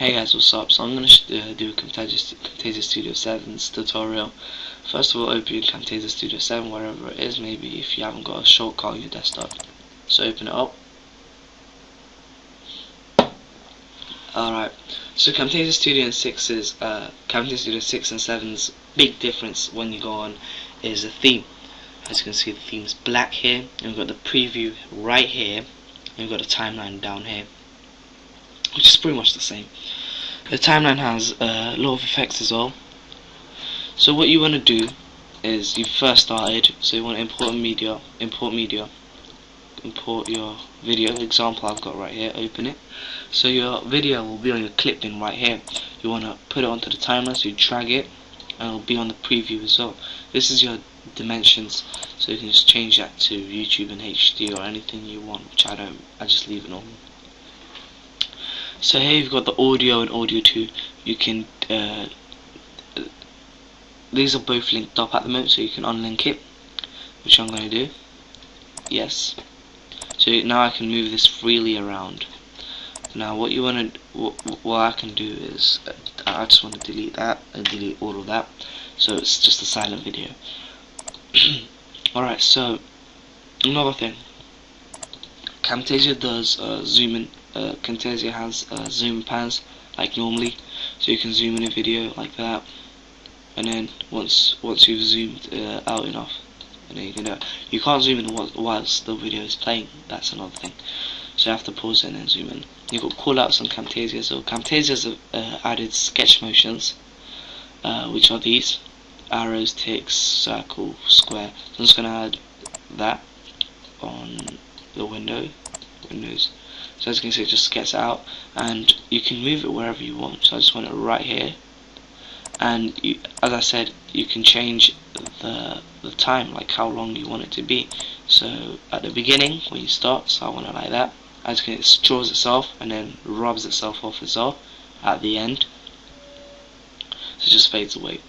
Hey guys, what's up? So I'm going to do a Camtasia Studio 7's tutorial. First of all, open Camtasia Studio 7 wherever it is, maybe if you haven't got a shortcut on your desktop. So open it up. Alright, so Camtasia Studio 6's Camtasia Studio 6 and 7's big difference when you go on is the theme. As you can see, the theme's black here, and we've got the preview right here, and we've got a timeline down here, which is pretty much the same. The timeline has a lot of effects as well. So what you want to do is, you first started, so you want to import your video example I've got right here, open it. So your video will be on your clip bin right here. You want to put it onto the timeline, so you drag it, and it'll be on the preview as well. This is your dimensions, so you can just change that to YouTube and HD or anything you want, which I just leave it normal. So here you've got the audio and audio 2. You can these are both linked up at the moment, so you can unlink it, which I'm going to do. Yes. So now I can move this freely around. Now what you want to, what I can do is, I just want to delete that and delete all of that, so it's just a silent video. Alright, so another thing, Camtasia does zoom in. Camtasia has zoom pans like normally, so you can zoom in a video like that, and then once you've zoomed out enough, and then you can do it. You can't zoom in whilst the video is playing. That's another thing. So you have to pause it and then zoom in. You've got callouts on Camtasia. So Camtasia's added sketch motions, which are these: arrows, ticks, circle, square. So I'm just gonna add that on the windows. So as you can see, it just gets out, and you can move it wherever you want. So I just want it right here, and as I said, you can change the time, like how long you want it to be. So at the beginning, when you start, so I want it like that. As you can see, it draws itself and then rubs itself off as well at the end. So it just fades away.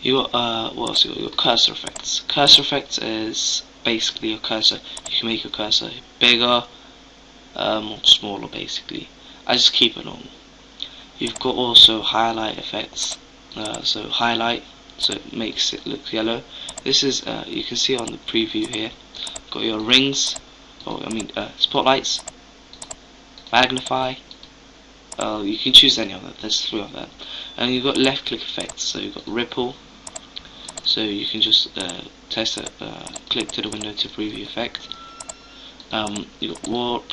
You got what else? You got cursor effects. Cursor effects is basically your cursor. You can make your cursor bigger, or smaller, basically. I just keep it normal. You've got also highlight effects. So highlight, so it makes it look yellow. This is you can see on the preview here. Got your rings, spotlights, magnify. You can choose any of that. There's 3 of them. And you've got left click effects. So you've got ripple. So you can just test it. Click to the window to preview effect. You got warp.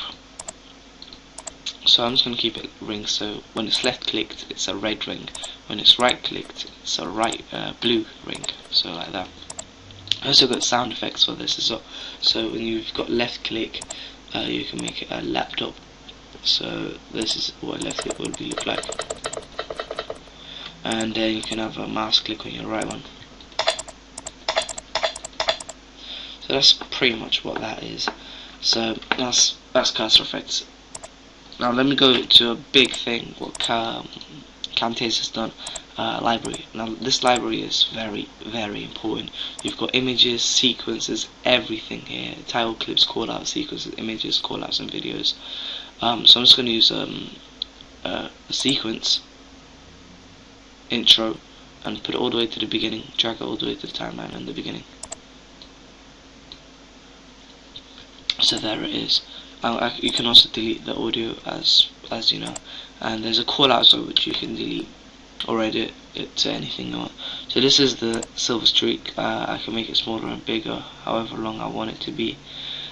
So I'm just going to keep it ring, so when it's left clicked it's a red ring, when it's right clicked it's a blue ring, so like that. I also got sound effects for this as well. So when you've got left click, you can make it a laptop, so this is what left click would look like, and then you can have a mouse click on your right one. So that's pretty much what that is. So that's cursor effects. Now let me go to a big thing, what Camtasia's done, library. Now this library is very, very important. You've got images, sequences, everything here, title clips, callouts, sequences, images, callouts and videos. So I'm just going to use a sequence, intro, and put it all the way to the beginning, drag it all the way to the timeline and the beginning. So there it is. You can also delete the audio as you know, and there's a call out so which you can delete or edit it to anything you want. So this is the silver streak. I can make it smaller and bigger however long I want it to be.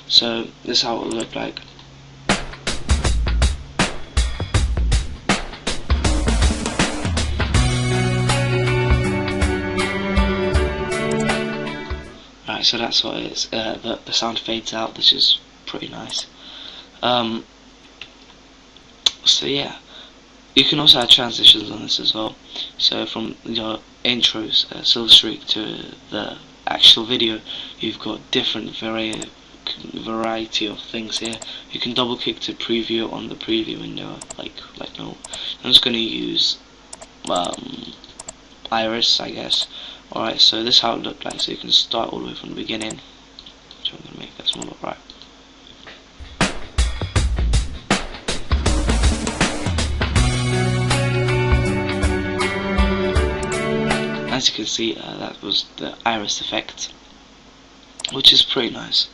So this is how it will look like. Right, so that's what it is. The sound fades out, which is pretty nice. So yeah, you can also add transitions on this as well. So from your intros, silver streak, to the actual video, you've got different variety of things here. You can double click to preview on the preview window, like no. I'm just going to use iris, I guess. Alright, so this is how it looked like. So you can start all the way from the beginning. So I'm going to make that smaller, right? as you can see, that was the iris effect, which is pretty nice.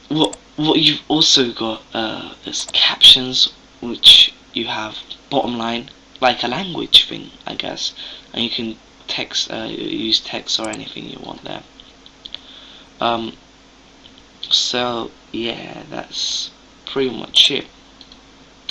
What you've also got is captions, which you have bottom line, like a language thing, I guess, and you can use text or anything you want there. So yeah, that's pretty much it.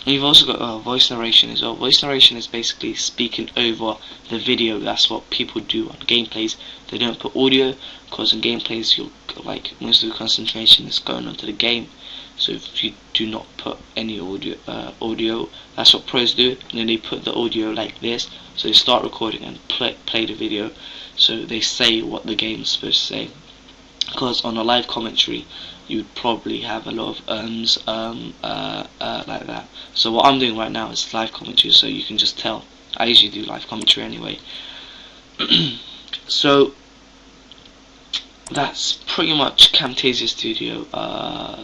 You've also got voice narration as well. Voice narration is basically speaking over the video. That's what people do on gameplays. They don't put audio, because in gameplays, like most of the concentration is going onto the game. So if you do not put any audio, that's what pros do. And then they put the audio like this. So they start recording and play the video. So they say what the game is supposed to say. Because on a live commentary, you would probably have a lot of like that. So what I'm doing right now is live commentary, so you can just tell. I usually do live commentary anyway. So that's pretty much Camtasia Studio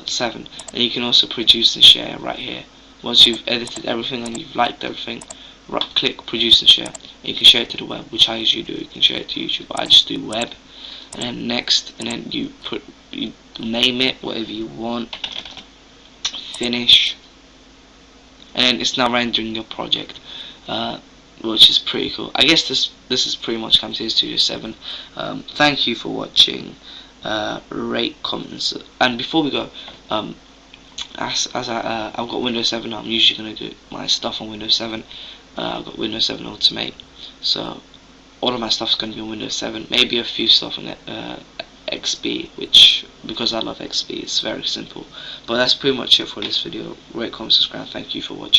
7, and you can also produce and share right here. Once you've edited everything and you've liked everything, right click produce and share, and you can share it to the web, which I usually do. You can share it to YouTube, but I just do web. And then next, and then you name it whatever you want, finish, and then it's now rendering your project, which is pretty cool. I guess this is pretty much Camtasia Studio 7. Thank you for watching. Rate, comments, and before we go, I've got Windows 7 now. I'm usually going to do my stuff on Windows 7. I've got Windows 7 Ultimate, so all of my stuff's going to be on Windows 7. Maybe a few stuff on XP, which, because I love XP, it's very simple. But that's pretty much it for this video. Rate, comment, subscribe. Thank you for watching.